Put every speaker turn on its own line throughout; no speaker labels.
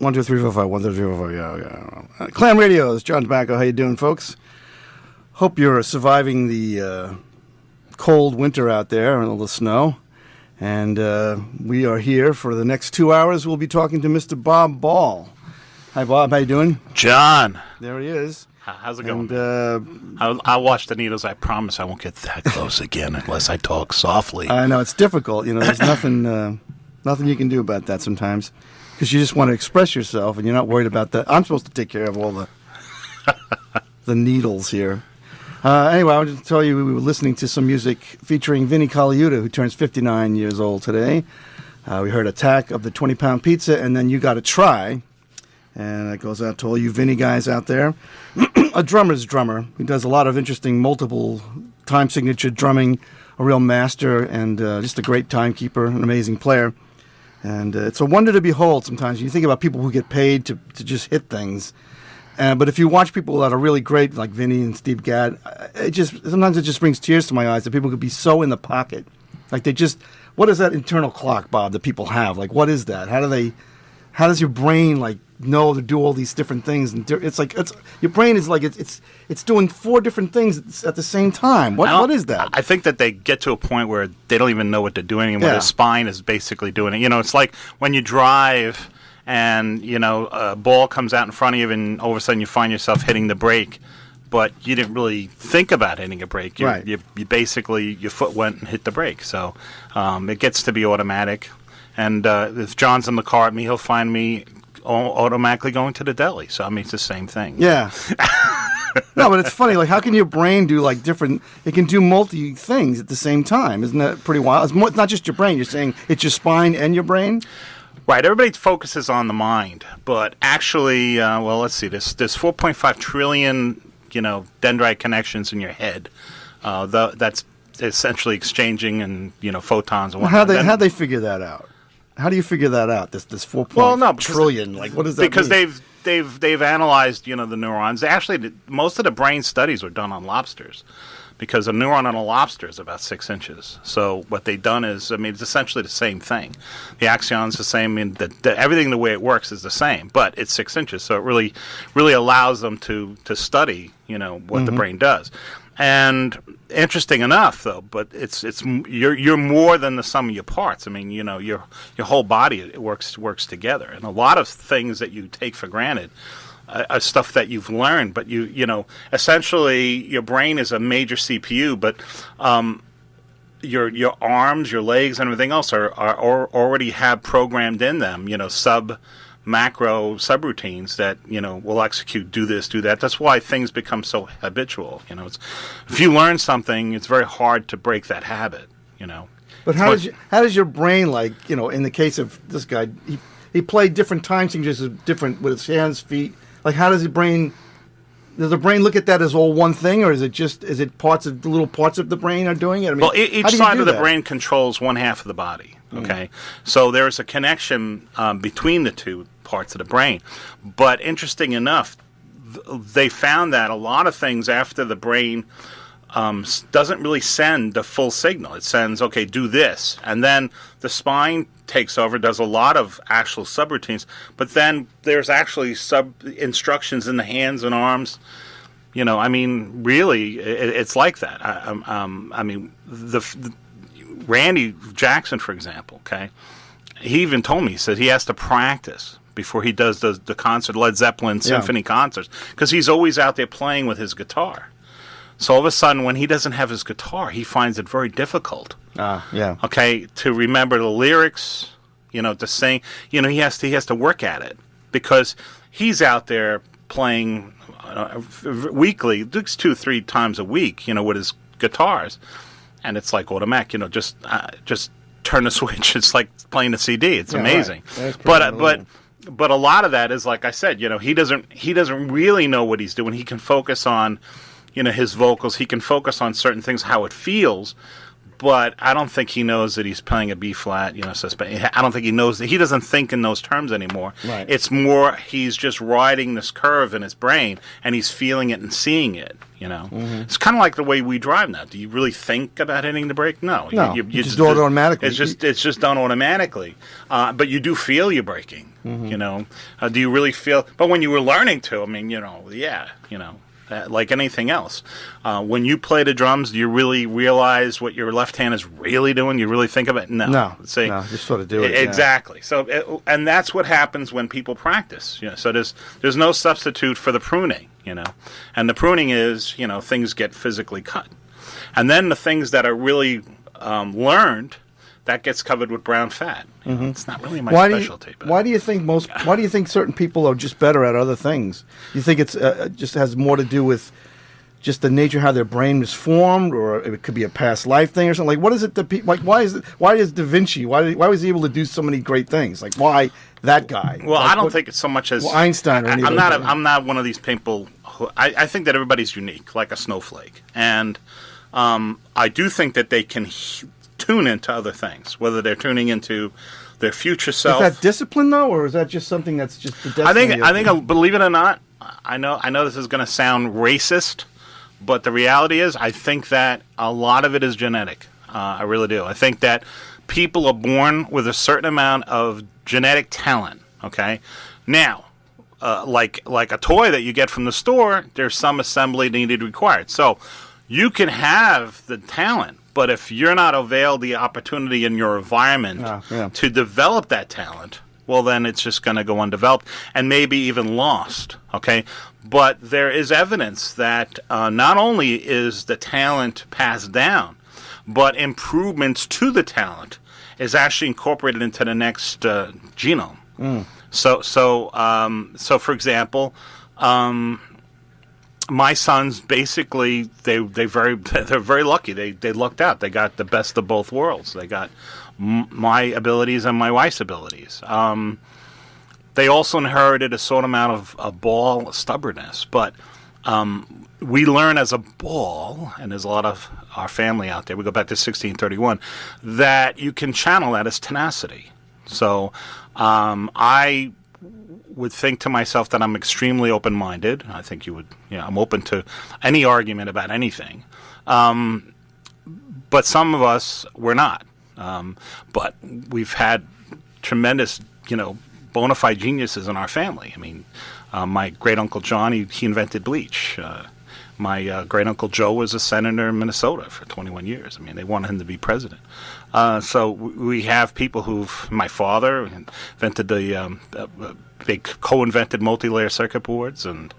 1, 2, 3, 4, 5. 1, 2, 3, 4, 5. Yeah. Clam Radio. It's John Tobacco. How you doing, folks? Hope you're surviving the cold winter out there and all the snow. And we are here for the next 2 hours. We'll be talking to Mr. Bob Ball. Hi, Bob. How you doing?
John.
There he is.
How's it going?
And,
I'll watch the needles. I promise I won't get that close again unless I talk softly.
I know. It's difficult. There's nothing you can do about that sometimes. Because you just want to express yourself, and you're not worried about that. I'm supposed to take care of all the needles here. Anyway, I wanted to tell you we were listening to some music featuring Vinnie Colaiuta, who turns 59 years old today. We heard Attack of the 20-Pound Pizza, and then You Gotta Try. And that goes out to all you Vinnie guys out there. A drummer's drummer. He does a lot of interesting multiple time signature drumming, a real master, and just a great timekeeper, an amazing player. And it's a wonder to behold sometimes. You think about people who get paid to just hit things. But if you watch people that are really great, like Vinny and Steve Gadd, sometimes it just brings tears to my eyes that people could be so in the pocket. Like what is that internal clock, Bob, that people have? Like, what is that? How does your brain, know to do all these different things? And your brain is it's doing 4 different things at the same time. What is that?
I think that they get to a point where they don't even know what they're doing anymore. Their spine is basically doing it. It's like when you drive and, a ball comes out in front of you and all of a sudden you find yourself hitting the brake, but you didn't really think about hitting a brake. You basically, your foot went and hit the brake. So it gets to be automatic. And if John's in the car with me, he'll find me automatically going to the deli. So, it's the same thing.
Yeah. No, but it's funny. How can your brain do, different... It can do multi things at the same time. Isn't that pretty wild? It's not just your brain. You're saying it's your spine and your brain?
Right. Everybody focuses on the mind. But actually, let's see. There's 4.5 trillion, dendrite connections in your head. That's essentially exchanging and, photons and whatnot.
How'd they figure that out? How do you figure that out? This 4.5 trillion. What does that mean?
Because they've analyzed the neurons. Actually, most of the brain studies were done on lobsters, because a neuron on a lobster is about 6 inches. So what they've done is, it's essentially the same thing. The axon's the same. Everything the way it works is the same, but it's 6 inches. So it really allows them to study what the brain does. And interesting enough, though, but you're more than the sum of your parts. Your whole body works together, and a lot of things that you take for granted are stuff that you've learned. But essentially your brain is a major CPU, but your arms, your legs, and everything else are already have programmed in them. Macro subroutines that will execute, do this, do that. That's why things become so habitual. If you learn something, it's very hard to break that habit.
But how does your brain, in the case of this guy, he played different time signatures different with his hands, feet. How does the brain look at that as all one thing, or is it the little parts of the brain are doing it?
Each side of the brain controls one half of the body. Okay, so there's a connection between the two parts of the brain. But interesting enough, they found that a lot of things after the brain doesn't really send the full signal. It sends, okay, do this, and then the spine takes over, does a lot of actual subroutines. But then there's actually sub-instructions in the hands and arms. Really, it's like that. Randy Jackson, for example, okay, he even told me, he said he has to practice before he does the concert, Led Zeppelin symphony concerts, because he's always out there playing with his guitar. So all of a sudden, when he doesn't have his guitar, he finds it very difficult. Okay, to remember the lyrics, to sing. He has to work at it, because he's out there playing weekly, 2-3 times a week, with his guitars. And it's like automatic, just turn the switch. It's like playing a CD. It's amazing. Right. But a lot of that is, like I said, he doesn't really know what he's doing. He can focus on, his vocals. He can focus on certain things, how it feels. But I don't think he knows that he's playing a B flat, I don't think he knows that. He doesn't think in those terms anymore.
Right.
It's more he's just riding this curve in his brain, and he's feeling it and seeing it. It's kind of like the way we drive now. Do you really think about hitting the brake? No.
No, you just do it automatically.
It's just done automatically. But you do feel you're braking. Do you really feel? But when you were learning to, like anything else. When you play the drums, do you really realize what your left hand is really doing? You really think of it? No.
No, just sort of do it.
Exactly. So, and that's what happens when people practice. So there's no substitute for the pruning, And the pruning is, things get physically cut. And then the things that are really learned, that gets covered with brown fat. It's not really my specialty.
Why do you think certain people are just better at other things? You think it's just has more to do with just the nature of how their brain is formed, or it could be a past life thing or something? Like, what is it that why is Da Vinci? Why was he able to do so many great things? Like, why that guy?
Well, I don't think it's so much as
Einstein or anything.
I'm not one of these people. I think that everybody's unique, like a snowflake, and I do think that they can tune into other things, whether they're tuning into their future self.
Is that discipline, though, or is that just something that's just the destiny?
I think, believe it or not, I know this is going to sound racist, but the reality is, I think that a lot of it is genetic. I really do. I think that people are born with a certain amount of genetic talent. Okay, now, like a toy that you get from the store, there's some assembly needed required. So you can have the talent, but if you're not availed the opportunity in your environment to develop that talent, well, then it's just going to go undeveloped and maybe even lost, okay? But there is evidence that not only is the talent passed down, but improvements to the talent is actually incorporated into the next genome. So for example, my sons basically they're very lucky. They lucked out. They got the best of both worlds. They got my abilities and my wife's abilities. They also inherited a sort of amount of ball stubbornness, but we learn as a ball, and there's a lot of our family out there. We go back to 1631, that you can channel that as tenacity. So I would think to myself that I'm extremely open-minded. I think you would, I'm open to any argument about anything. But some of us, we're not. But we've had tremendous, bona fide geniuses in our family. I mean, my great-uncle John, he invented bleach. My great-uncle Joe was a senator in Minnesota for 21 years. I mean, they wanted him to be president. So we have people my father invented they co-invented multi-layer circuit boards. And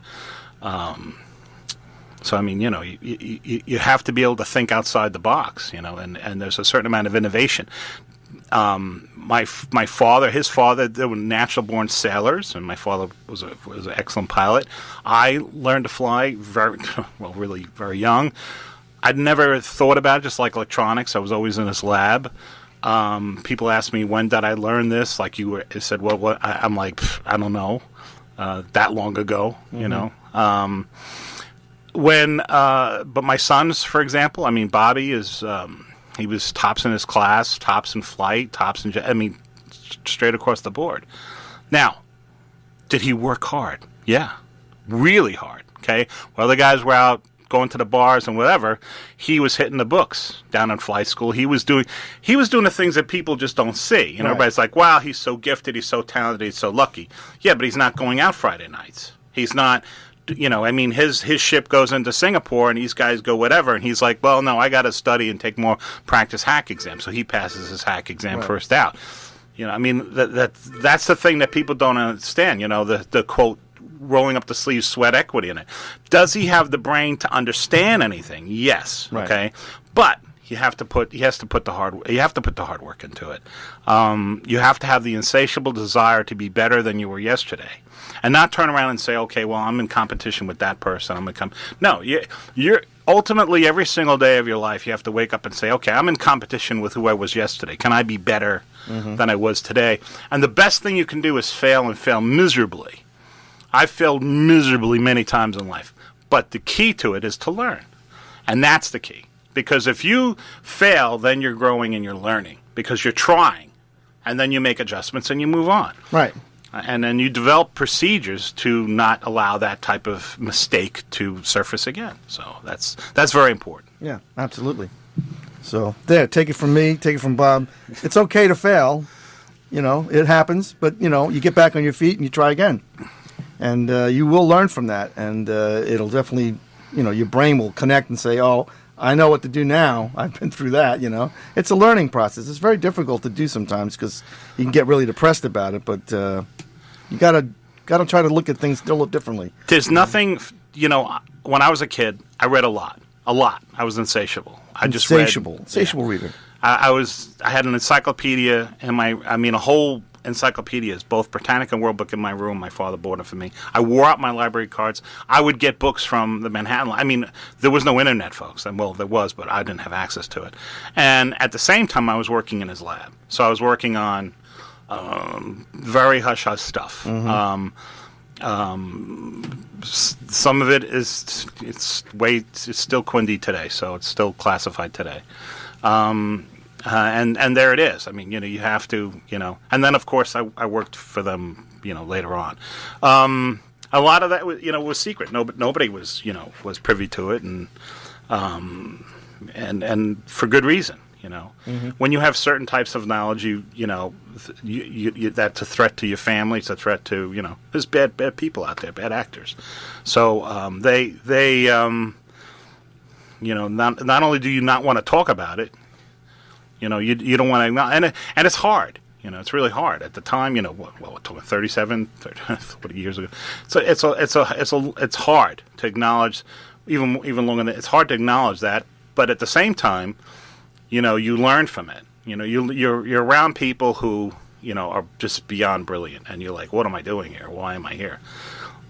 so, I mean, you have to be able to think outside the box, and there's a certain amount of innovation. My father, his father, they were natural-born sailors, and my father was an excellent pilot. I learned to fly really very young. I'd never thought about it, just like electronics. I was always in this lab. People ask me, when did I learn this? Like you said, what? I'm like, I don't know. That long ago, but my sons, for example, I mean, Bobby is... he was tops in his class, tops in flight, straight across the board. Now, did he work hard? Yeah, really hard, okay? While the guys were out going to the bars and whatever, he was hitting the books down in flight school. He was doing the things that people just don't see. Right. Everybody's like, wow, he's so gifted, he's so talented, he's so lucky. Yeah, but he's not going out Friday nights. He's not... his ship goes into Singapore and these guys go whatever, and he's like, well, no, I got to study and take more practice hack exams. So he passes his hack exam first out. That's the thing that people don't understand. The quote, rolling up the sleeves, sweat equity in it. Does he have the brain to understand anything? Yes.
Right.
Okay, but you have to put the hard work into it. You have to have the insatiable desire to be better than you were yesterday. And not turn around and say, okay, well, I'm in competition with that person. No, you're ultimately every single day of your life, you have to wake up and say, okay, I'm in competition with who I was yesterday. Can I be better than I was today? And the best thing you can do is fail and fail miserably. I've failed miserably many times in life. But the key to it is to learn. And that's the key. because if you fail, then you're growing and you're learning because you're trying, and then you make adjustments and you move on.
Right.
And then you develop procedures to not allow that type of mistake to surface again. So that's very important.
Yeah, absolutely. So there, take it from me, take it from Bob. It's okay to fail. You know, it happens, but, you know, you get back on your feet and you try again. And you will learn from that, and it'll definitely, you know, your brain will connect and say, oh, I know what to do now. I've been through that, you know. It's a learning process. It's very difficult to do sometimes because you can get really depressed about it, but you gotta try to look at things a little differently.
There's nothing, you know, when I was a kid, I read a lot. I was insatiable. Insatiable reader. I had an encyclopedia in a whole encyclopedias, both Britannica and World Book in my room. My father bought it for me. I wore out my library cards. I would get books from the Manhattan. I mean, there was no internet, folks. Well, there was, but I didn't have access to it. And at the same time, I was working in his lab. So I was working on very hush-hush stuff.
Mm-hmm.
Some of it it's still Quindy today, so it's still classified today. And there it is. I mean, you know, you have to, you know, and then of course I worked for them, you know, later on. A lot of that, you know, was secret. Nobody was, you know, was privy to it, and for good reason. You know, mm-hmm. When you have certain types of knowledge, you know, that's a threat to your family. It's a threat to, you know, there's bad people out there, bad actors. So they you know, not only do you not want to talk about it, you know, you don't want to, and it's hard. You know, it's really hard at the time. You know, we're talking 30 years ago. So it's hard to acknowledge, even longer than it's hard to acknowledge that. But at the same time, you know, you learn from it. You know, you're around people who, you know, are just beyond brilliant, and you're like, what am I doing here? Why am I here?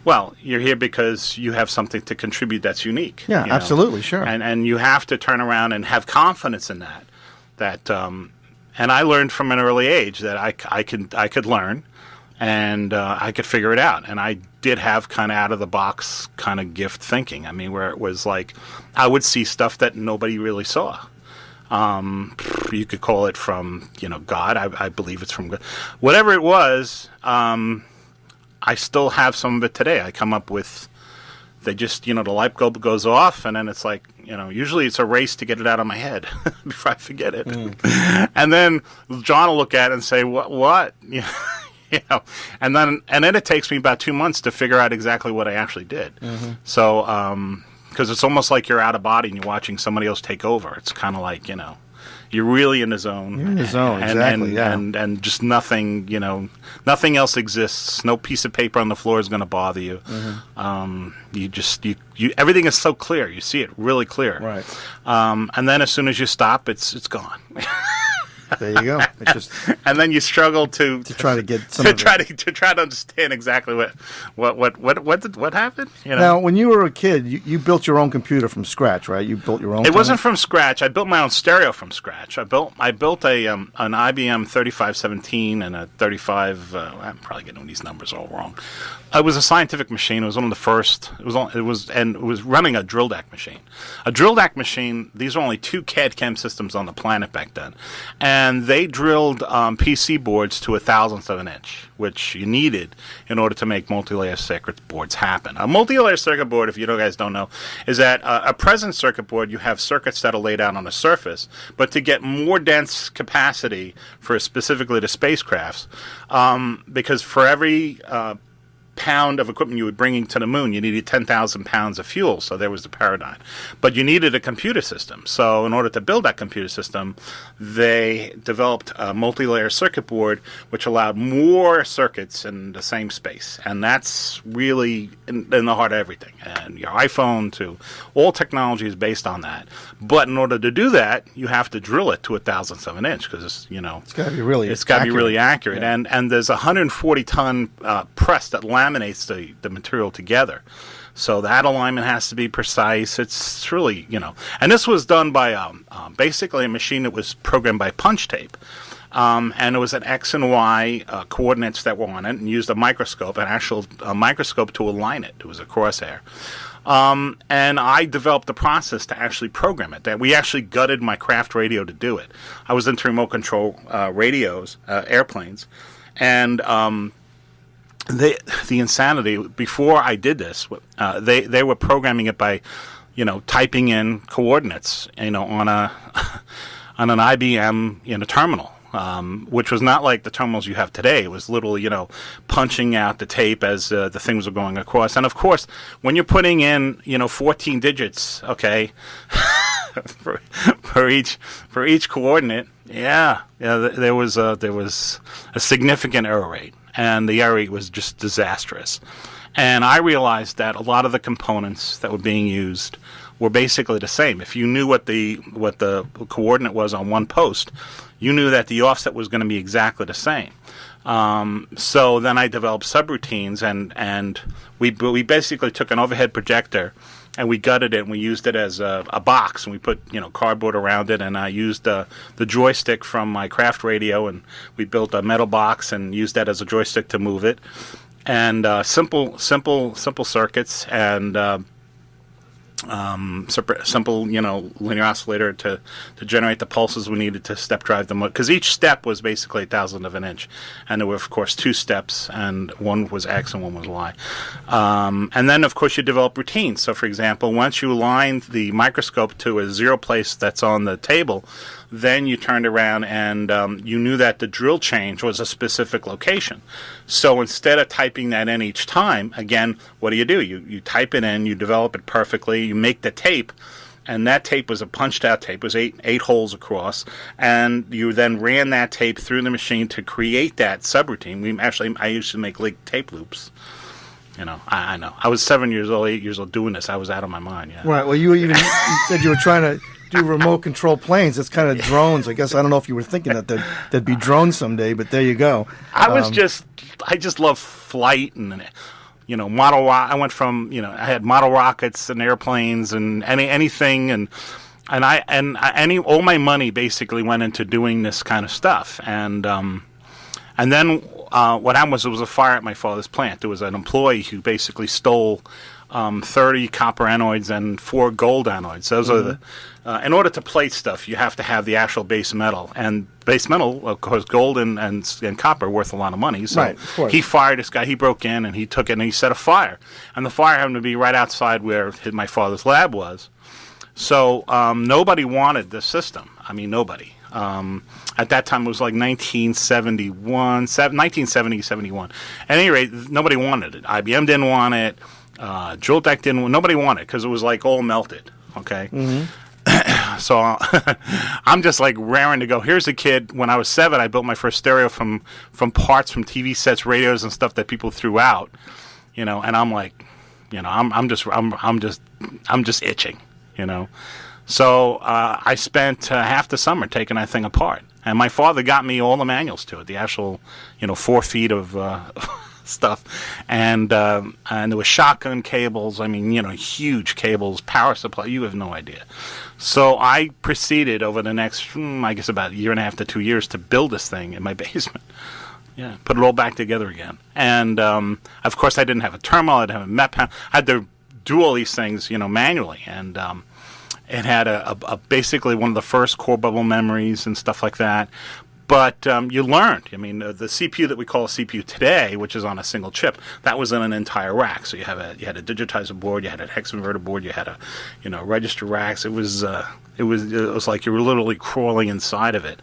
Well, you're here because you have something to contribute that's unique.
Yeah,
you know?
Absolutely, sure.
And you have to turn around and have confidence in that. And I learned from an early age that I could learn, and I could figure it out. And I did have kind of out of the box kind of gift thinking. I mean, where it was like I would see stuff that nobody really saw. You could call it from, you know, God. I believe it's from God. Whatever it was, I still have some of it today. I come up with, they just, you know, the light bulb goes off, and then it's like, you know, usually it's a race to get it out of my head before I forget it. Mm. And then John will look at it and say, what? You know, and then it takes me about 2 months to figure out exactly what I actually did. Mm-hmm. So, because it's almost like you're out of body and you're watching somebody else take over. It's kind of like, you know, you're really in the zone.
You're in the zone, exactly, yeah.
And just nothing, you know, nothing else exists. No piece of paper on the floor is going to bother you. Mm-hmm. You everything is so clear. You see it really clear.
Right.
And then as soon as you stop, it's gone.
There you go. It's just,
and then you struggle to
try to get some
to try to understand exactly what happened. You know?
Now, when you were a kid, you built your own computer from scratch, right? You built your own.
It wasn't from scratch. I built my own stereo from scratch. I built an IBM 3517 and a 35. I'm probably getting these numbers all wrong. It was a scientific machine. It was one of the first. It was running a drill deck machine. A drill deck machine. These were only 2 CAD/CAM systems on the planet back then, and they drilled PC boards to 1,000th of an inch, which you needed in order to make multi-layer circuit boards happen. A multi-layer circuit board, if you guys don't know, is that a present circuit board, you have circuits that are laid out on a surface, but to get more dense capacity for specifically the spacecrafts, because for every pound of equipment you were bringing to the moon, you needed 10,000 pounds of fuel, so there was the paradigm. But you needed a computer system. So in order to build that computer system, they developed a multi-layer circuit board, which allowed more circuits in the same space. And that's really in the heart of everything. And your iPhone to all technology is based on that. But in order to do that, you have to drill it to 1,000th of an inch, because, you know,
it's got to be really
accurate. Yeah. And there's a 140-ton press that laminates the material together. So that alignment has to be precise. It's really, you know. And this was done by basically a machine that was programmed by punch tape. And it was an X and Y coordinates that were on it, and used a microscope, an actual microscope to align it. It was a crosshair. And I developed the process to actually program it. That we actually gutted my craft radio to do it. I was into remote control radios, airplanes, and the insanity. Before I did this, they were programming it by, typing in coordinates, on a on an IBM terminal. Which was not like the terminals you have today. It was literally, punching out the tape as the things were going across. And of course, when you're putting in, 14 digits, okay, for each coordinate, there was a significant error rate, and the error rate was just disastrous. And I realized that a lot of the components that were being used were basically the same. If you knew what the coordinate was on one post, you knew that the offset was going to be exactly the same. So then I developed subroutines, and we basically took an overhead projector and we gutted it and we used it as a box, and we put cardboard around it, and I used the joystick from my craft radio, and we built a metal box and used that as a joystick to move it, and simple circuits, and simple, linear oscillator to generate the pulses we needed to step drive them, because each step was basically 1,000th of an inch, and there were of course 2 steps, and one was X and one was Y. And then of course you develop routines. So for example, once you aligned the microscope to a 0 place that's on the table, then you turned around and you knew that the drill change was a specific location. So instead of typing that in each time, again, what do? You type it in, you develop it perfectly, you make the tape, and that tape was a punched-out tape. It was eight holes across, and you then ran that tape through the machine to create that subroutine. I used to make leak tape loops. I know. I was 7 years old, 8 years old doing this. I was out of my mind. Yeah.
Right. Well, you said you were trying to do remote control planes. That's kind of drones. I guess I don't know if you were thinking that there'd be drones someday, but there you go.
I just love flight and model. I went from I had model rockets and airplanes and anything, and all my money basically went into doing this kind of stuff, and then what happened was there was a fire at my father's plant. There was an employee who basically stole 30 copper anodes and 4 gold anodes. Those are the in order to plate stuff, you have to have the actual base metal. And base metal, of course, gold and copper are worth a lot of money. So
right, of course.
He fired this guy. He broke in and he took it and he set a fire. And the fire happened to be right outside where my father's lab was. So nobody wanted this system. I mean, nobody. At that time, it was like 1970, 71. At any rate, nobody wanted it. IBM didn't want it. Drilltech didn't want it. Nobody wanted it because it was like all melted. Okay? Mm-hmm. So I'm just like raring to go. Here's a kid. When I was 7, I built my first stereo from parts from TV sets, radios, and stuff that people threw out. And I'm like, I'm just itching. So I spent half the summer taking that thing apart, and my father got me all the manuals to it, the actual 4 feet of stuff, and there were shotgun cables. I mean, huge cables, power supply. You have no idea. So I proceeded over the next, I guess, about a year and a half to 2 years to build this thing in my basement. Yeah, put it all back together again. And of course, I didn't have a terminal. I didn't have a MEP panel. I had to do all these things, manually, and it had a basically one of the first core bubble memories and stuff like that. But you learned. I mean, the CPU that we call a CPU today, which is on a single chip, that was in an entire rack. So you had a digitizer board, you had a hex converter board, you had a register racks. It was like you were literally crawling inside of it.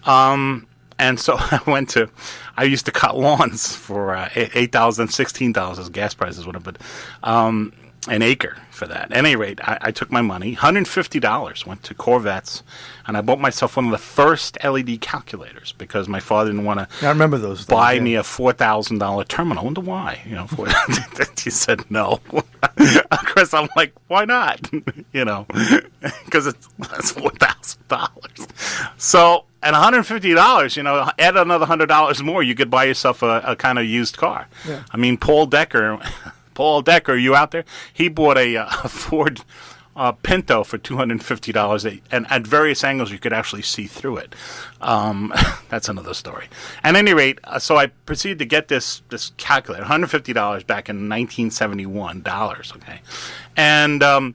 And so I used to cut lawns for $8,000, $16 as gas prices went up, but an acre for that. At any rate, I took my money, $150 went to Corvettes, and I bought myself one of the first LED calculators because my father didn't want to.
I remember those.
Buy me a $4,000 terminal. I wonder why. He said no. Of course, I'm like, why not? Because it's $4,000. So at $150, add another $100 more, you could buy yourself a kind of used car. Yeah. I mean, Paul Decker, you out there? He bought a Ford Pinto for $250, and at various angles you could actually see through it. That's another story. At any rate, so I proceeded to get this calculator, $150 back in 1971 dollars. Okay, and I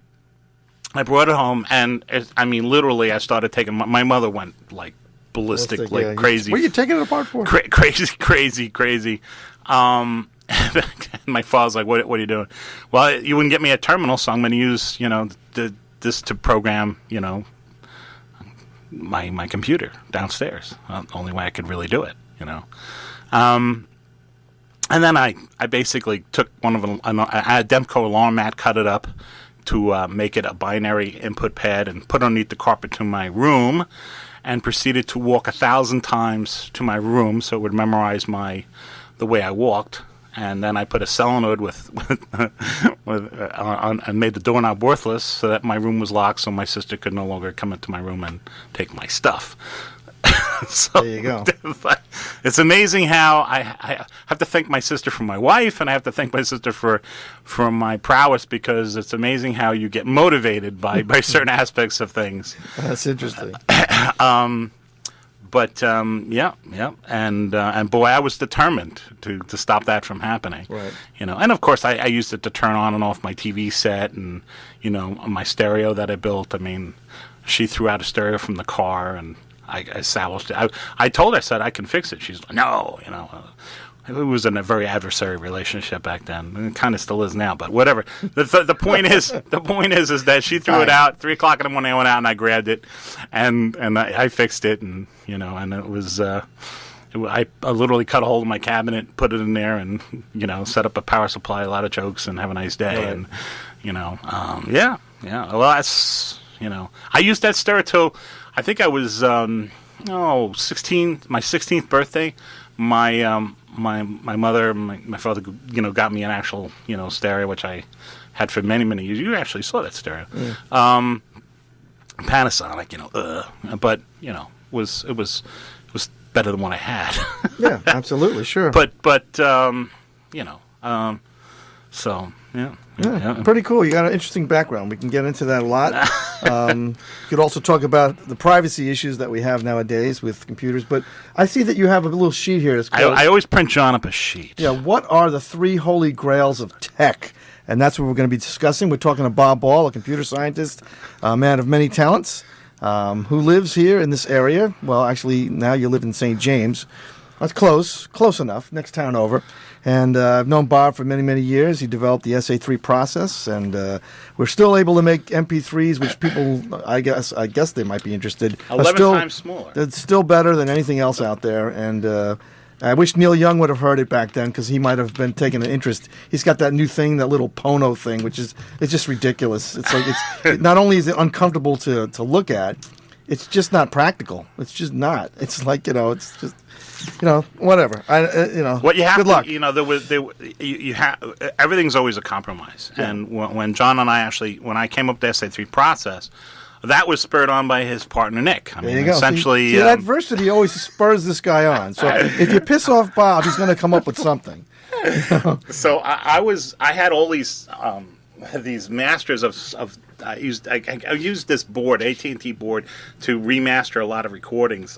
brought it home, and literally, I started taking. My mother went like ballistic, like crazy.
What are you taking it apart for?
Crazy. My father's like, "What are you doing?" Well, you wouldn't get me a terminal, so I'm going to use, this to program, my computer downstairs. The only way I could really do it, And then I basically took one of them, a Demco alarm mat, cut it up to make it a binary input pad, and put it underneath the carpet to my room, and proceeded to walk 1,000 times to my room so it would memorize the way I walked. And then I put a solenoid and made the doorknob worthless so that my room was locked, so my sister could no longer come into my room and take my stuff. So
there you go.
It's amazing how I have to thank my sister for my wife, and I have to thank my sister for my prowess, because it's amazing how you get motivated by certain aspects of things.
That's interesting.
But and boy, I was determined to stop that from happening.
Right.
And of course, I used it to turn on and off my TV set, and my stereo that I built. I mean, she threw out a stereo from the car, and I salvaged it. I told her, I said, I can fix it. She's like, no, it was in a very adversary relationship back then. And it kind of still is now, but whatever. The point is that she threw it out 3:00 in the morning. I went out and I grabbed it, and I fixed it, and and it was. I literally cut a hole in my cabinet, put it in there, and set up a power supply, a lot of jokes, and have a nice day. Right. And yeah. Well, that's I used that stereo till I think I was 16, my 16th birthday. My mother, my father, got me an actual, stereo, which I had for many, many years. You actually saw that stereo. Mm. Panasonic, but it was better than what I had.
Yeah, absolutely, sure.
So yeah.
Pretty cool. You got an interesting background. We can get into that a lot. You could also talk about the privacy issues that we have nowadays with computers. But I see that you have a little sheet here.
I always print John up a sheet.
Yeah. What are the 3 holy grails of tech? And that's what we're going to be discussing. We're talking to Bob Ball, a computer scientist, a man of many talents, who lives here in this area. Well, actually, now you live in St. James. That's close enough, next town over. And I've known Bob for many, many years. He developed the SA3 process, and we're still able to make MP3s, which people, I guess they might be interested.
11 times smaller.
It's still better than anything else out there. And I wish Neil Young would have heard it back then, because he might have been taking an interest. He's got that new thing, that little Pono thing, which is just ridiculous. It's like not only is it uncomfortable to look at, it's just not practical. It's just not. It's like it's just. Whatever.
What you have
good luck.
You have everything's always a compromise. Yeah. And when John and when I came up with the SA3 process, that was spurred on by his partner Nick.
There you go.
Essentially,
see, adversity always spurs this guy on. So if you piss off Bob, he's going to come up with something.
So I had all these masters of. I used this board, AT&T board, to remaster a lot of recordings.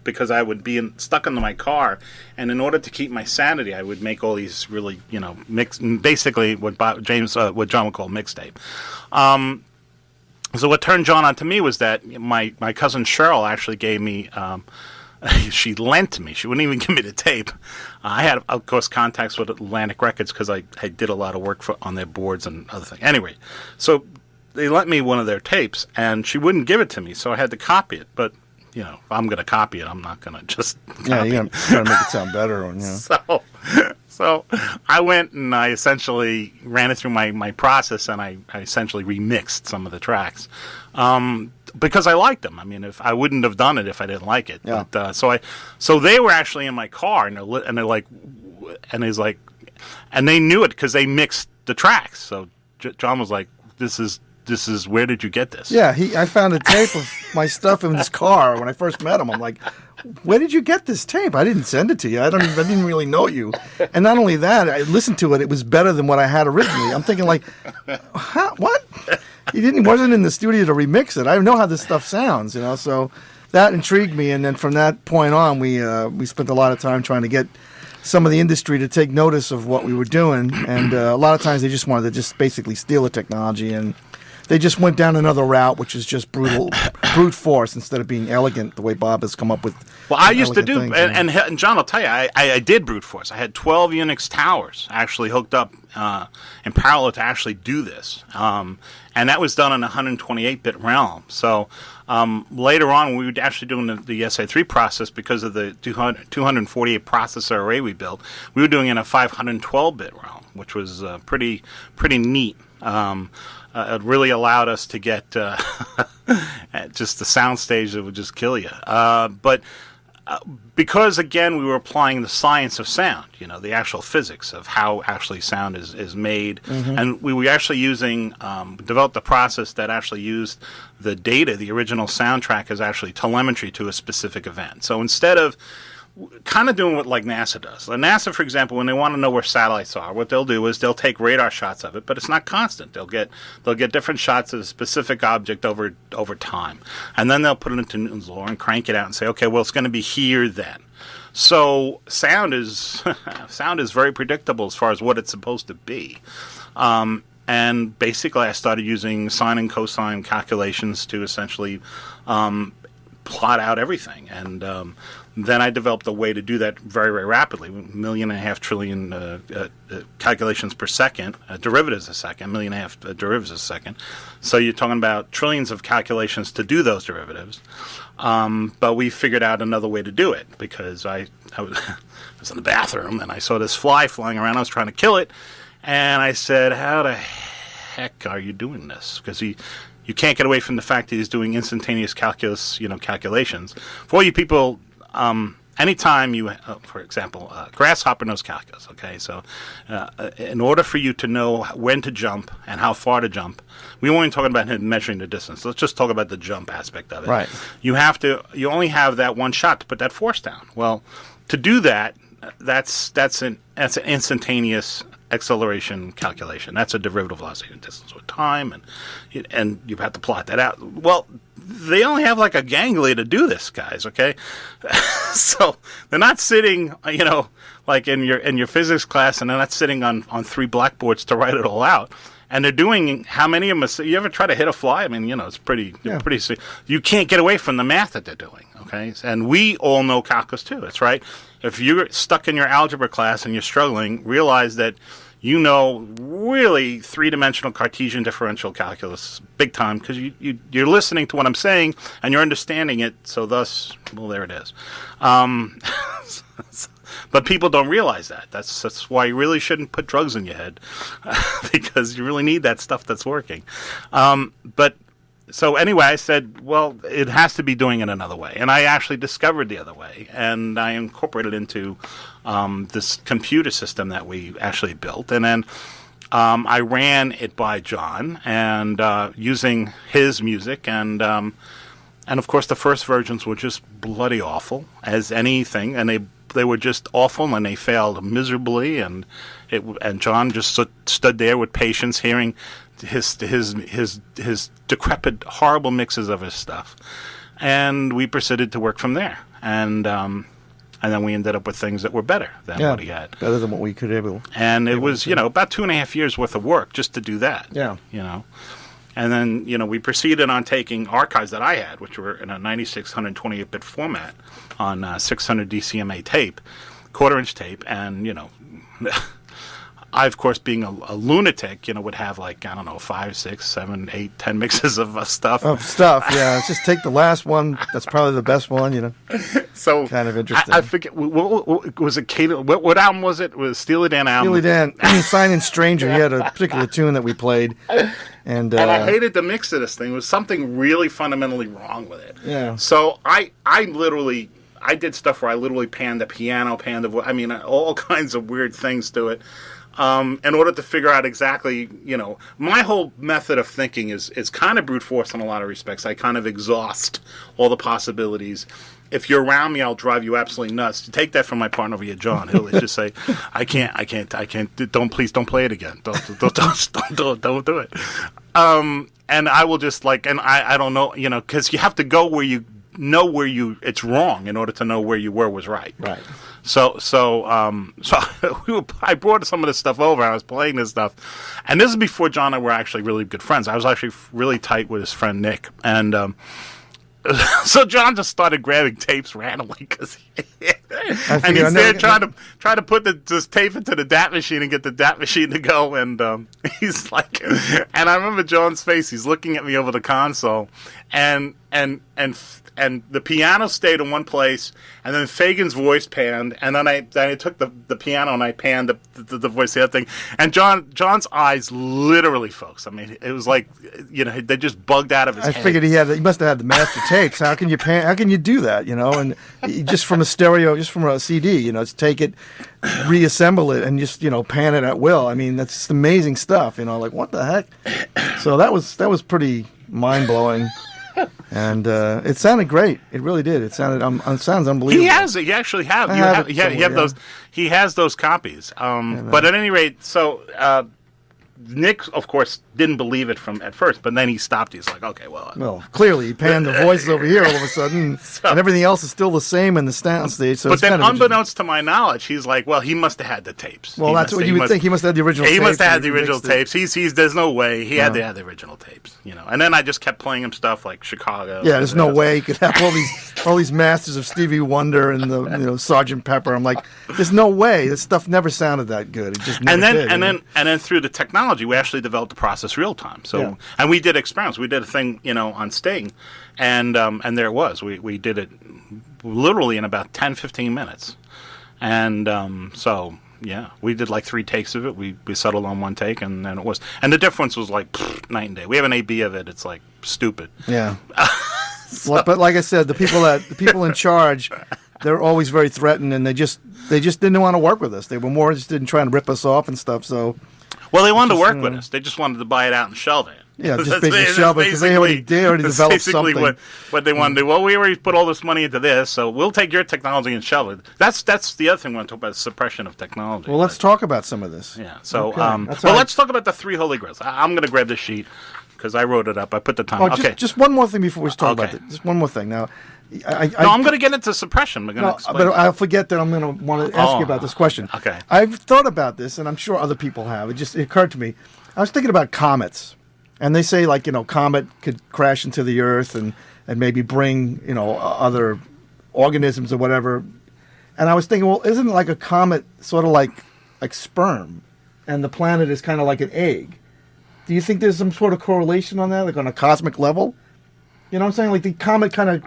Because I would be stuck into my car, and in order to keep my sanity, I would make all these really, basically what John would call mixtape. So what turned John on to me was that my cousin Cheryl actually gave me, she lent to me. She wouldn't even give me the tape. I had, of course, contacts with Atlantic Records because I did a lot of work on their boards and other things. Anyway, so they lent me one of their tapes, and she wouldn't give it to me, so I had to copy it. But if I'm going to copy it, I'm not going to just copy
you're going to make it sound better.
So I went and I essentially ran it through my process, and I essentially remixed some of the tracks because I liked them. I mean, if I wouldn't have done it if I didn't like it.
Yeah.
But, so they were actually in my car, and they're like, and they knew it because they mixed the tracks. So John was like, "This is where did you get this?"
Yeah, I found a tape of my stuff in his car when I first met him. I'm like, "Where did you get this tape? I didn't send it to you. I didn't really know you." And not only that, I listened to it. It was better than what I had originally. I'm thinking like, huh, what? He wasn't in the studio to remix it. I know how this stuff sounds, so that intrigued me. And then from that point on, we spent a lot of time trying to get some of the industry to take notice of what we were doing. And a lot of times they just wanted to just basically steal the technology, and they just went down another route, which is just brute force instead of being elegant, the way Bob has come up with.
Well, I used to do, and John, I'll tell you, I did brute force. I had 12 Unix towers actually hooked up in parallel to actually do this. And that was done in a 128-bit realm. So later on, we were actually doing the SA3 process because of the 248 processor array we built. We were doing it in a 512-bit realm, which was pretty neat. It really allowed us to get just the sound stage that would just kill you. But because, again, we were applying the science of sound, the actual physics of how actually sound is made. Mm-hmm. And we were actually developed a process that actually used the data, the original soundtrack, as actually telemetry to a specific event. So instead of kind of doing what like NASA does. Like NASA, for example, when they want to know where satellites are, what they'll do is they'll take radar shots of it, but it's not constant. They'll get different shots of a specific object over time, and then they'll put it into Newton's law and crank it out and say, okay, well, it's going to be here then. So sound is very predictable as far as what it's supposed to be. And basically, I started using sine and cosine calculations to essentially plot out everything. And then I developed a way to do that very, very rapidly. 1.5 million trillion calculations per second, derivatives a second, 1.5 million derivatives a second. So you're talking about trillions of calculations to do those derivatives. But we figured out another way to do it because I was in the bathroom and I saw this fly flying around. I was trying to kill it. And I said, how the heck are you doing this? Because you can't get away from the fact that he's doing instantaneous calculations. For all you people, anytime you, for example, grasshopper knows calculus, okay? So in order for you to know when to jump and how far to jump, we weren't talking about measuring the distance. Let's just talk about the jump aspect of it.
Right.
You only have that one shot to put that force down. Well, to do that, that's an instantaneous acceleration calculation. That's a derivative velocity and distance with time, and you have to plot that out. Well, they only have like a ganglia to do this, guys. Okay, so they're not sitting, like in your physics class, and they're not sitting on 3 blackboards to write it all out. And they're doing how many of them? You ever try to hit a fly? I mean, it's pretty. You can't get away from the math that they're doing. Okay, and we all know calculus too. That's right. If you're stuck in your algebra class and you're struggling, realize that really 3-dimensional Cartesian differential calculus big time because you're listening to what I'm saying and you're understanding it. So thus, well, there it is. But people don't realize that. That's why you really shouldn't put drugs in your head because you really need that stuff that's working. So anyway, I said, well, it has to be doing it another way. And I actually discovered the other way. And I incorporated into this computer system that we actually built. And then I ran it by John and using his music. And of course, the first versions were just bloody awful as anything. And they were just awful and they failed miserably. And John just stood there with patience hearing his decrepit, horrible mixes of his stuff, and we proceeded to work from there, and then we ended up with things that were better than what he had,
better than what we could able.
And it was about 2.5 years worth of work just to do that.
Yeah,
and then we proceeded on taking archives that I had, which were in a 9628-bit format on 600 DCMA tape, quarter-inch tape, and I, of course, being a lunatic, would have 5, 6, 7, 8, 10 mixes of stuff.
Yeah. Just take the last one. That's probably the best one,
So
kind of interesting.
I forget. What was it? What album was it? It was Steely Dan album.
Steely Dan. Signing Stranger. He had a particular tune that we played. And
I hated the mix of this thing. There was something really fundamentally wrong with it.
Yeah.
So I did stuff where I literally panned the piano, all kinds of weird things to it. in order to figure out exactly, my whole method of thinking is kind of brute force in a lot of respects. I kind of exhaust all the possibilities. If you're around me, I'll drive you absolutely nuts. To take that from my partner over here, John, he'll just say, I can't. Please don't play it again. Don't do it. And I will just and I don't know, because you have to go where you know it's wrong in order to know where you was right.
Right.
So I brought some of this stuff over. I was playing this stuff, and this is before John and I were actually really good friends. I was actually really tight with his friend Nick, and so John just started grabbing tapes randomly because, and he's there trying to put this tape into the DAT machine and get the DAT machine to go, and he's like, and I remember John's face. He's looking at me over the console, and the piano stayed in one place, and then Fagan's voice panned, and then I took the piano and I panned the voice, the other thing, and John's eyes literally, folks. I mean, it was like they just bugged out of his head.
I figured he must have had the master tapes. How can you do that? And just from a stereo, just from a CD, just take it, reassemble it, and just pan it at will. I mean, that's just amazing stuff. Like what the heck? So that was pretty mind blowing. And it sounded great. It really did. It sounds unbelievable.
He has it. You actually have. You have those. He has those copies. But at any rate, so Nick, of course, didn't believe it at first, but then he stopped. He's like, okay, well,
clearly he panned the voices over here all of a sudden, and everything else is still the same in the sound stage. So
but then, unbeknownst to my knowledge, he's like, well, he must have had the tapes.
Well, that's what you would think. He must have had the original tapes.
He must have had the original tapes. There's no way. He had to have the original tapes, And then I just kept playing him stuff like Chicago.
Yeah, there's no way he could have all these masters of Stevie Wonder and the Sgt. Pepper. I'm like, there's no way. This stuff never sounded that good. It just never did.
And then through the technology, we actually developed the process real time. So and we did experiments. We did a thing, on Sting, and there it was. We did it literally in about 10, 15 minutes, and so yeah, we did like 3 takes of it. We settled on 1 take, and then it was, and the difference was like night and day. We have an AB of it. It's like stupid.
Yeah. But like I said, the people in charge, they're always very threatened, and they just didn't want to work with us. They were more interested in trying to rip us off and stuff. So.
Well, they wanted to work with us. They just wanted to buy it out and shelve it.
Yeah, just basically shelve it because they already developed something.
What they wanted to do. Well, we already put all this money into this, so we'll take your technology and shelve it. That's the other thing we want to talk about, is suppression of technology.
Well, let's talk about some of this.
Yeah. So, let's talk about the 3 holy grails. I'm going to grab this sheet because I wrote it up. I put the time.
Okay. Just one more thing before we talk about it. Just one more thing. Now,
I'm going to get into suppression. But
I'll forget that I'm going to want to ask you about this question.
Okay.
I've thought about this, and I'm sure other people have. It occurred to me. I was thinking about comets, and they say comet could crash into the Earth and maybe bring other organisms or whatever. And I was thinking, well, isn't like a comet sort of like sperm, and the planet is kind of like an egg? Do you think there's some sort of correlation on that, like on a cosmic level? You know what I'm saying? Like the comet kind of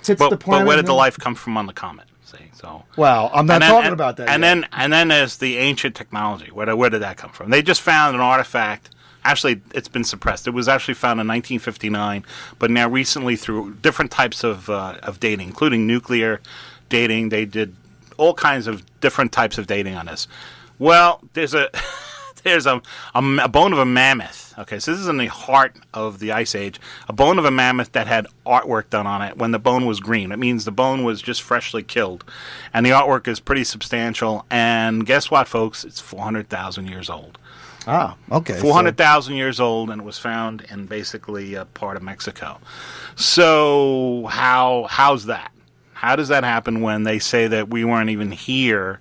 hits the planet.
But where did the life come from on the comet? See, so.
Well, I'm not talking about that.
And then there's the ancient technology. Where did that come from? They just found an artifact. Actually, it's been suppressed. It was actually found in 1959, but now recently through different types of dating, including nuclear dating, they did all kinds of different types of dating on this. Well, there's a bone of a mammoth. Okay, so this is in the heart of the Ice Age. A bone of a mammoth that had artwork done on it when the bone was green. It means the bone was just freshly killed. And the artwork is pretty substantial. And guess what, folks? It's 400,000 years old.
Ah, okay.
400,000 years old, and it was found in basically a part of Mexico. So how's that? How does that happen when they say that we weren't even here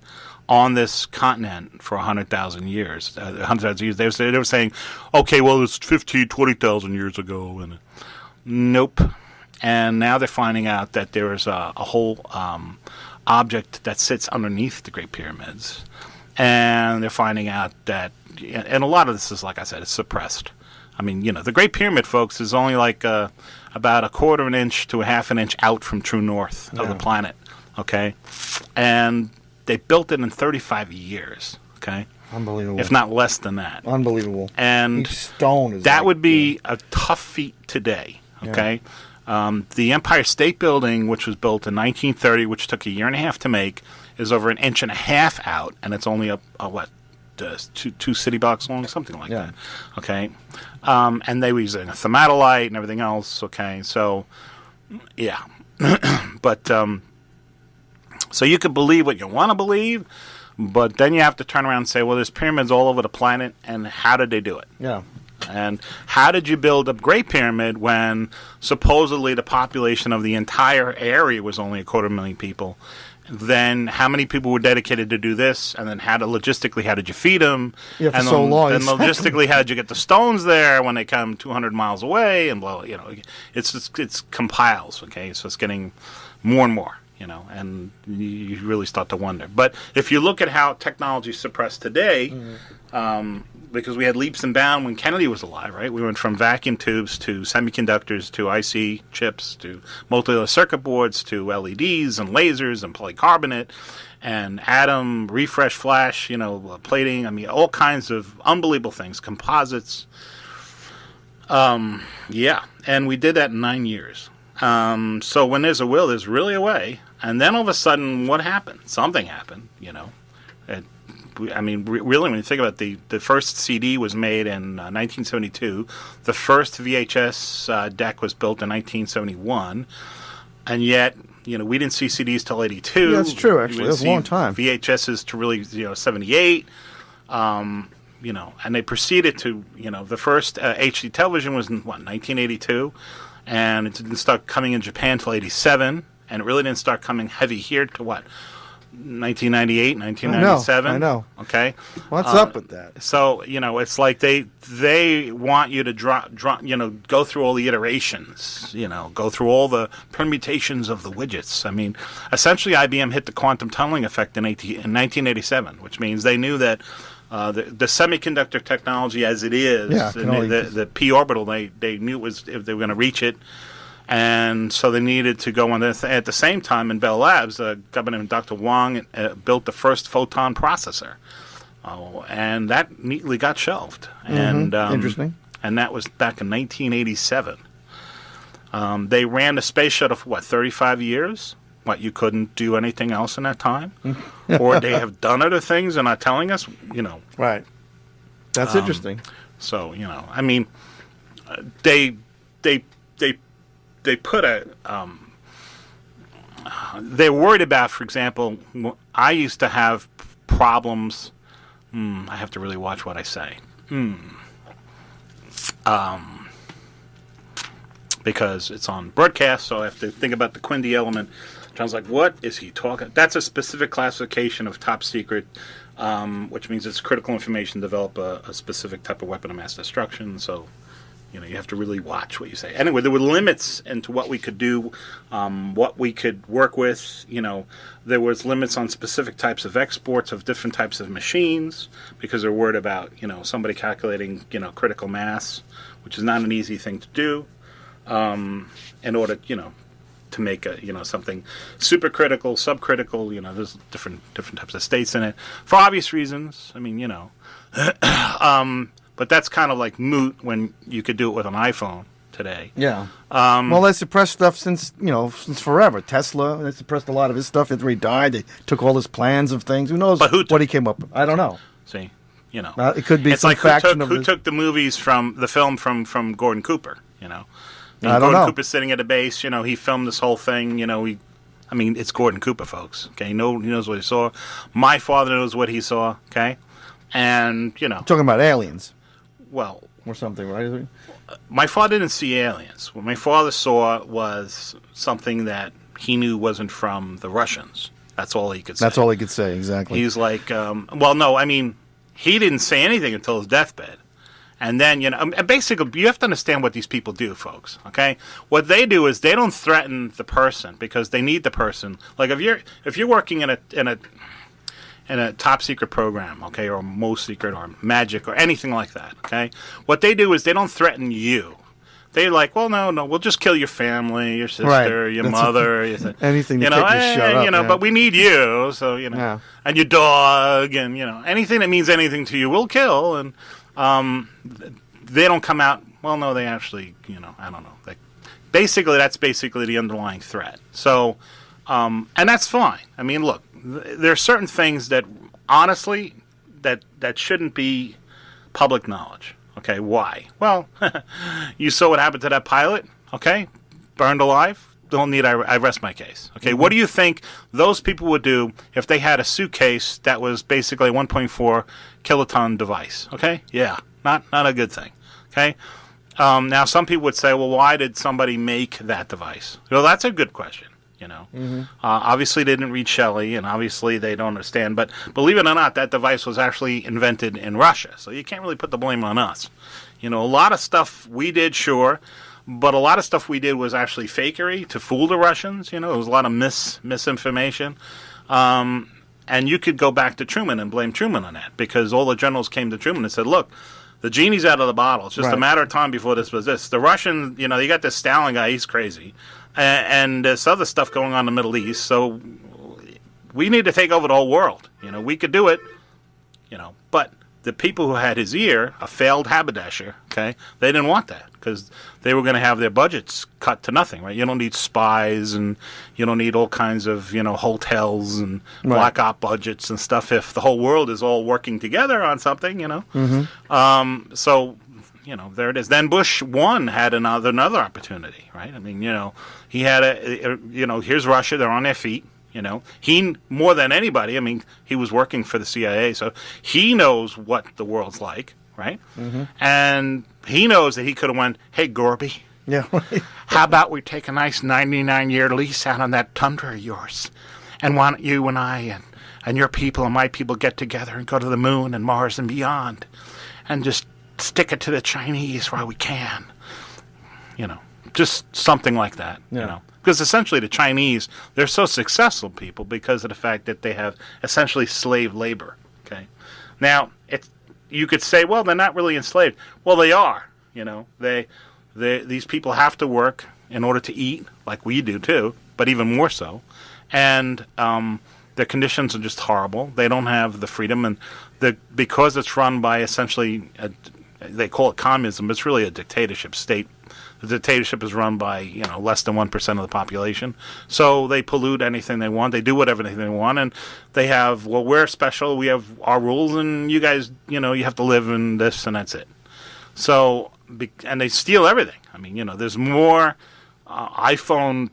on this continent for 100,000 years? 100,000 years. They were saying, okay, well, it's 15, 20,000 years ago. And nope. And now they're finding out that there is a whole object that sits underneath the Great Pyramids. And they're finding out that, and a lot of this is, like I said, it's suppressed. I mean, the Great Pyramid, folks, is only like about 1/4 of an inch to 1/2 an inch out from true north of the planet. Okay? And they built it in 35 years. Okay?
Unbelievable.
If not less than that.
Unbelievable.
And
each stone is
that would be a tough feat today. Okay? Yeah. The Empire State Building, which was built in 1930, which took 1.5 years to make, is over 1.5 inches out, and it's only a two city blocks long, something like that. Okay, and they were using a thematolite and everything else. Okay, so yeah, but so you could believe what you want to believe, but then you have to turn around and say, well, there's pyramids all over the planet, and how did they do it?
Yeah.
And how did you build a Great Pyramid when supposedly the population of the entire area was only 250,000 people? Then how many people were dedicated to do this? And then how did you feed them?
Yeah, for
and
so long.
Then logistically, how did you get the stones there when they come 200 miles away? And blah, it's compiles. Okay, so it's getting more and more. And you really start to wonder. But if you look at how technology is suppressed today, because we had leaps and bounds when Kennedy was alive, right? We went from vacuum tubes to semiconductors to IC chips to multi-layer circuit boards to LEDs and lasers and polycarbonate and atom refresh flash, plating. I mean, all kinds of unbelievable things, composites. Yeah, and we did that in 9 years. So when there's a will, there's really a way. And then all of a sudden, what happened? Something happened, really, when you think about it, the first CD was made in 1972. The first VHS deck was built in 1971. And yet, we didn't see CDs till 82.
Yeah, that's true, actually. It was a long time.
VHSs to really, 78. And they proceeded to, the first HD television was in, 1982. And it didn't start coming in Japan till 87. And it really didn't start coming heavy here to 1998, 1997.
I know.
Okay.
What's up with that?
So, it's like they want you to go through all the iterations, go through all the permutations of the widgets. I mean, essentially IBM hit the quantum tunneling effect in 1987, which means they knew that the semiconductor technology as it is, the p orbital, they knew if they were going to reach it. And so they needed to go on this. At the same time, in Bell Labs, a guy named Dr. Wang built the first photon processor. And that neatly got shelved. And
interesting.
And that was back in 1987. They ran the space shuttle for, 35 years? You couldn't do anything else in that time? Or they have done other things and not telling us?
Right. That's interesting.
So, they put they're worried about, for example, I used to have problems. I have to really watch what I say. Because it's on broadcast, so I have to think about the Quindy element. John's like, what is he talking? That's a specific classification of top secret, which means it's critical information to develop a specific type of weapon of mass destruction. So, you have to really watch what you say. Anyway, there were limits into what we could do, what we could work with. There was limits on specific types of exports of different types of machines because they're worried about, somebody calculating, critical mass, which is not an easy thing to do, in order, to make something supercritical, subcritical. There's different types of states in it for obvious reasons. I mean, but that's kind of like moot when you could do it with an iPhone today.
Yeah. Well, they suppressed stuff since forever. Tesla, they suppressed a lot of his stuff after he died. They took all his plans of things. Who knows what he came up with? I don't know.
See,
it could be
it's
some
like
faction
who took the movies from the film from Gordon Cooper.
I don't
Gordon
know.
Cooper's sitting at a base. He filmed this whole thing. It's Gordon Cooper, folks. Okay, he knows what he saw. My father knows what he saw. Okay, and
talking about aliens.
Well,
or something, right?
My father didn't see aliens. What my father saw was something that he knew wasn't from the Russians. That's all he could say.
That's all he could say, exactly.
He's like, he didn't say anything until his deathbed. And then, basically, you have to understand what these people do, folks, okay? What they do is they don't threaten the person because they need the person. Like, if you're working in a top secret program, okay, or most secret or magic or anything like that, okay? What they do is they don't threaten you. They're like, well, no, we'll just kill your family, your sister, your mother,
anything to get you shut up.
But we need you, so and your dog, and anything that means anything to you, we'll kill. And they don't come out. Well, no, they actually, I don't know. That's basically the underlying threat. So, and that's fine. I mean, look. There are certain things that, honestly, that shouldn't be public knowledge. Okay, why? Well, you saw what happened to that pilot. Okay, burned alive. Don't need. I rest my case. Okay, what do you think those people would do if they had a suitcase that was basically a 1.4 kiloton device? Okay, yeah, not a good thing. Okay, now some people would say, well, why did somebody make that device? Well, that's a good question. Obviously they didn't read Shelley, and obviously they don't understand. But believe it or not, that device was actually invented in Russia, so you can't really put the blame on us. A lot of stuff we did, sure. But a lot of stuff we did was actually fakery to fool the Russians. There was a lot of misinformation. And you could go back to Truman and blame Truman on that, because all the generals came to Truman and said, look, the genie's out of the bottle. It's just a matter of time before this was this. The Russian, you got this Stalin guy, he's crazy. And there's other stuff going on in the Middle East, so we need to take over the whole world. We could do it, but the people who had his ear, a failed haberdasher, okay, they didn't want that, because they were going to have their budgets cut to nothing, right? You don't need spies, and you don't need all kinds of, hotels and black op budgets and stuff if the whole world is all working together on something, So, there it is. Then Bush 1 had another opportunity, right? I mean, he had here's Russia, they're on their feet. He, more than anybody, I mean, he was working for the CIA, so he knows what the world's like, right? And he knows that he could have went, hey, Gorby, how about we take a nice 99-year lease out on that tundra of yours? And why don't you and I and your people and my people get together and go to the moon and Mars and beyond and just stick it to the Chinese while we can? Just something like that, Because essentially the Chinese, they're so successful people because of the fact that they have essentially slave labor. Okay, now you could say, well, they're not really enslaved. Well, they are. These people have to work in order to eat, like we do too, but even more so. And their conditions are just horrible. They don't have the freedom, and because it's run by essentially they call it communism, but it's really a dictatorship state. The dictatorship is run by less than 1% of the population, so they pollute anything they want. They do whatever they want, and they have, well, we're special. We have our rules, and you guys, you have to live in this, and that's it. So, and they steal everything. I mean, there's more iPhone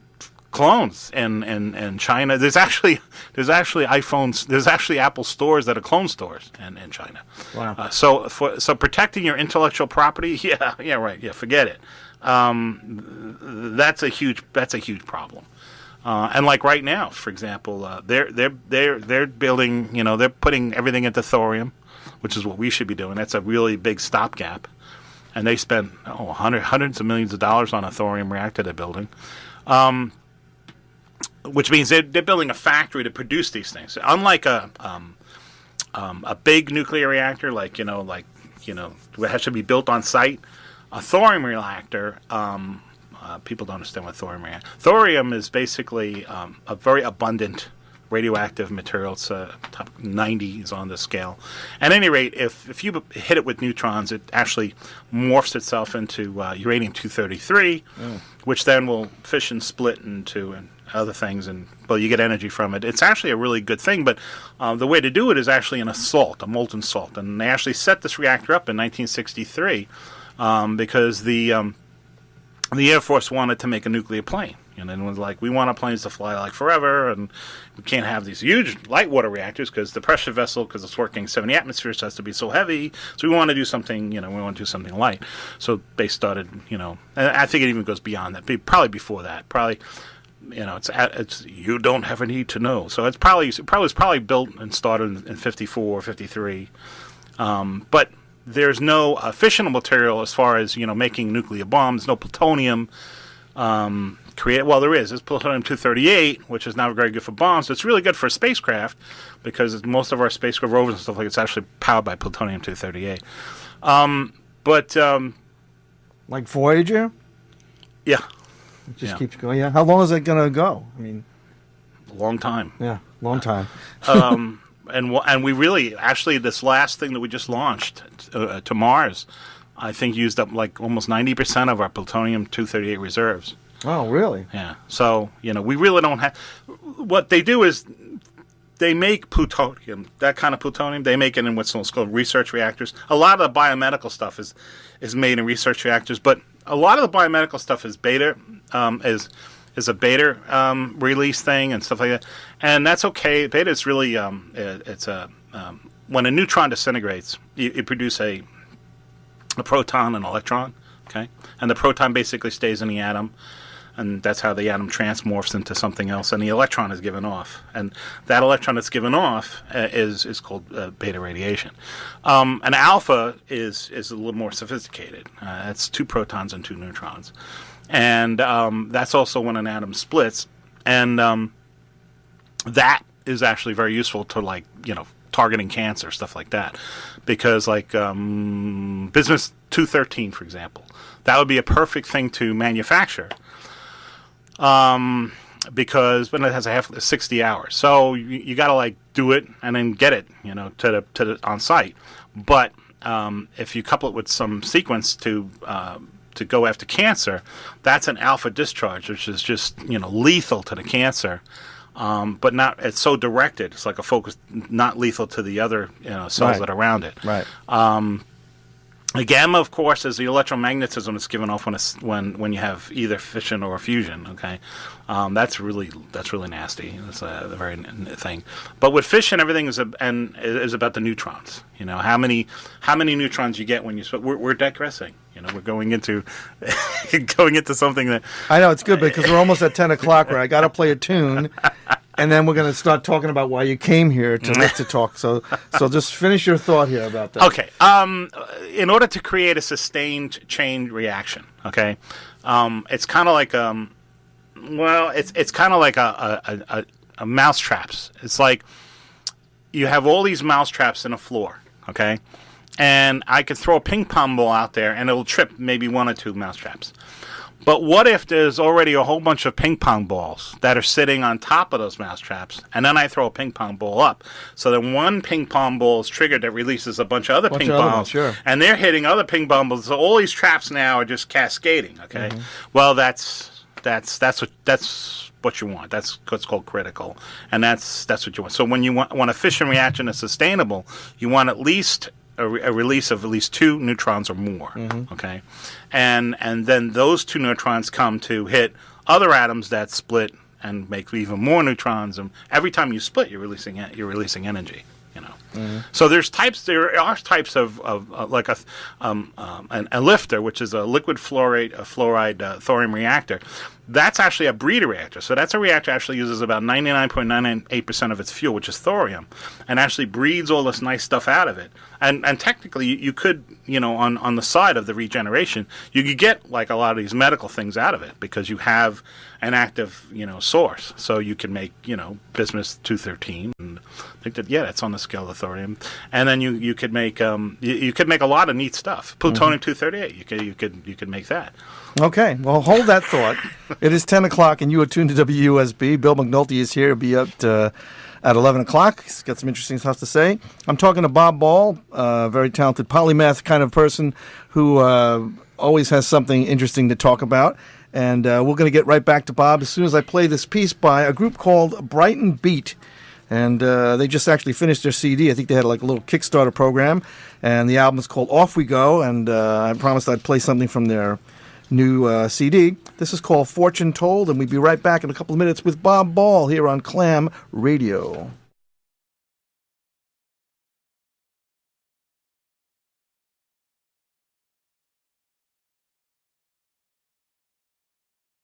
clones in China. There's actually iPhones. There's actually Apple stores that are clone stores in China.
Wow.
So protecting your intellectual property, forget it. That's a huge problem. And like right now, for example, they're building. They're putting everything into thorium, which is what we should be doing. That's a really big stopgap. And they spent hundreds of millions of dollars on a thorium reactor they're building. Which means they're building a factory to produce these things. Unlike a big nuclear reactor, it has to be built on site. A thorium reactor, people don't understand what thorium reactor. Thorium is basically a very abundant radioactive material. It's top 90s on the scale. At any rate, if you hit it with neutrons, it actually morphs itself into uranium-233, which then will fission split into other things, and you get energy from it. It's actually a really good thing, but the way to do it is actually in a molten salt. And they actually set this reactor up in 1963 because the Air Force wanted to make a nuclear plane. And it was like, we want our planes to fly like forever, and we can't have these huge light water reactors because the pressure vessel, because it's working 70 atmospheres, has to be so heavy. So we want to do something, light. So they started, and I think it even goes beyond that. Probably before that. It's you don't have a need to know. So it was probably built and started in 54, 53. But there's no fissionable material as far as making nuclear bombs. No plutonium. There is. It's plutonium-238, which is not very good for bombs. It's really good for spacecraft because most of our spacecraft rovers and stuff it's actually powered by plutonium-238.
Like Voyager?
Yeah.
It just keeps going. Yeah. How long is it going to go? I mean,
a long time.
Yeah, long time.
And we really, actually, this last thing that we just launched to Mars, I think used up like almost 90% of our plutonium-238 reserves.
Oh, really?
Yeah. So, we really don't have... What they do is they make plutonium, that kind of plutonium. They make it in what's called research reactors. A lot of the biomedical stuff is made in research reactors, but a lot of the biomedical stuff is beta, is a beta release thing and stuff like that, and that's okay. Beta is really it's a when a neutron disintegrates, you produce a proton and electron, okay, and the proton basically stays in the atom. And that's how the atom transmorphs into something else, and the electron is given off. And that electron that's given off is called beta radiation. An alpha is a little more sophisticated. It's 2 protons and 2 neutrons. And that's also when an atom splits. And that is actually very useful to, like, targeting cancer, stuff like that. Because, like, Bismuth 213, for example, that would be a perfect thing to manufacture. Because when it has a half 60 hours, so you got to like do it and then get it, to the on site. But if you couple it with some sequence to go after cancer, that's an alpha discharge, which is just lethal to the cancer, but not. It's so directed. It's like a focus, not lethal to the other cells that are around it.
Right.
A gamma, of course, is the electromagnetism that's given off when you have either fission or fusion. Okay, that's really nasty. That's a very thing. But with fission, everything is about the neutrons. How many neutrons you get when you split. We're digressing. We're going into something that
I know it's good because we're almost at 10 o'clock where I got to play a tune. And then we're going to start talking about why you came here to talk. So just finish your thought here about that.
Okay. In order to create a sustained chain reaction, okay, it's kind of like it's kind of like a mouse traps. It's like you have all these mouse traps in a floor, okay, and I could throw a ping pong ball out there and it'll trip maybe 1 or 2 mouse traps. But what if there's already a whole bunch of ping pong balls that are sitting on top of those mouse traps, and then I throw a ping pong ball up, so then one ping pong ball is triggered that releases a bunch of other ping pong balls,
sure.
And they're hitting other ping pong balls. So all these traps now are just cascading. Okay, well that's what you want. That's what's called critical, and that's what you want. So when you want a fission reaction that's sustainable, you want at least a release of at least 2 neutrons or more, okay? And then those 2 neutrons come to hit other atoms that split and make even more neutrons. And every time you split, you're releasing energy. So there are types of like a lifter, which is a liquid fluoride thorium reactor. That's actually a breeder reactor. So that's a reactor that actually uses about 99.998% of its fuel, which is thorium, and actually breeds all this nice stuff out of it. And technically, you could, on the side of the regeneration, you could get like a lot of these medical things out of it because you have an active, source. So you can make, Bismuth 213, and I think that that's on the scale of thorium. And then you could make you could make a lot of neat stuff. Plutonium 238, you could make that.
Okay, well, hold that thought. It is 10 o'clock, and you are tuned to WUSB. Bill McNulty is here. He'll be up at 11 o'clock. He's got some interesting stuff to say. I'm talking to Bob Ball, a very talented polymath kind of person who always has something interesting to talk about. And we're going to get right back to Bob as soon as I play this piece by a group called Brighton Beat. And they just actually finished their CD. I think they had like a little Kickstarter program. And the album is called Off We Go. And I promised I'd play something from their new CD. This is called Fortune Told, and we'll be right back in a couple of minutes with Bob Ball here on Clam Radio.